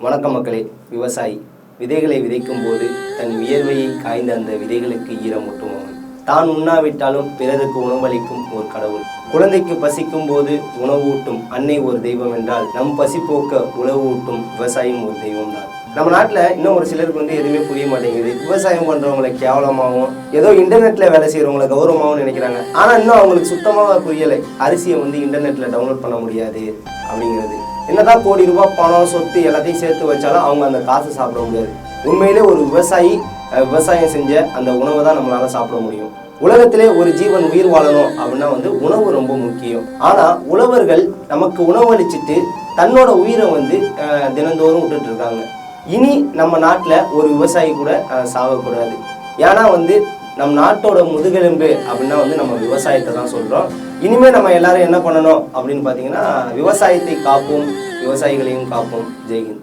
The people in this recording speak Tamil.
வணக்கம் மக்களே. விவசாயி விதைகளை விதைக்கும் போது தன் வியர்வையை காய்ந்த அந்த விதைகளுக்கு ஈரமூட்டும் அவன். தான் உண்ணாவிட்டாலும் பிறருக்கு உணவளிக்கும் ஒரு கடவுள். குழந்தைக்கு பசிக்கும் போது உணவு ஊட்டும் அன்னை ஒரு தெய்வம் என்றால், நம் பசி போக்க உணவு ஊட்டும் விவசாயம் ஒரு தெய்வம் தான். நம்ம நாட்டில் இன்னும் ஒரு சிலருக்கு எதுவுமே புரிய மாட்டேங்குது. விவசாயம் பண்ணுறவங்களை கேவலமாகவும், ஏதோ இன்டர்நெட்டில் வேலை செய்கிறவங்களை கௌரவமாகவும் நினைக்கிறாங்க. ஆனால் இன்னும் அவங்களுக்கு சுத்தமாக புரியலை, அரிசியை இன்டர்நெட்டில் டவுன்லோட் பண்ண முடியாது அப்படிங்கிறது. என்னதான் கோடி ரூபாய் பணம் சொத்து எல்லாத்தையும் சேர்த்து வச்சாலும் அவங்க அந்த காசு சாப்பிட முடியாது. உண்மையிலே ஒரு விவசாயி விவசாயம் செஞ்ச அந்த உணவை தான் நம்மளால சாப்பிட முடியும். உலகத்திலே ஒரு ஜீவன் உயிர் வாழணும் அப்படின்னா உணவு ரொம்ப முக்கியம். ஆனா உழவர்கள் நமக்கு உணவளிச்சுட்டு தன்னோட உயிரை தினந்தோறும் விட்டுட்டு இருக்காங்க. இனி நம்ம நாட்டில் ஒரு விவசாயி கூட சாகக்கூடாது. ஏன்னா நம் நாட்டோட முதுகெலும்பு அப்படின்னா நம்ம விவசாயத்தை தான் சொல்றோம். இனிமே நம்ம எல்லாரும் என்ன பண்ணணும் அப்படின்னு பார்த்தீங்கன்னா, விவசாயத்தை காப்போம், விவசாயிகளையும் காப்போம். ஜெய்ஹிந்த்.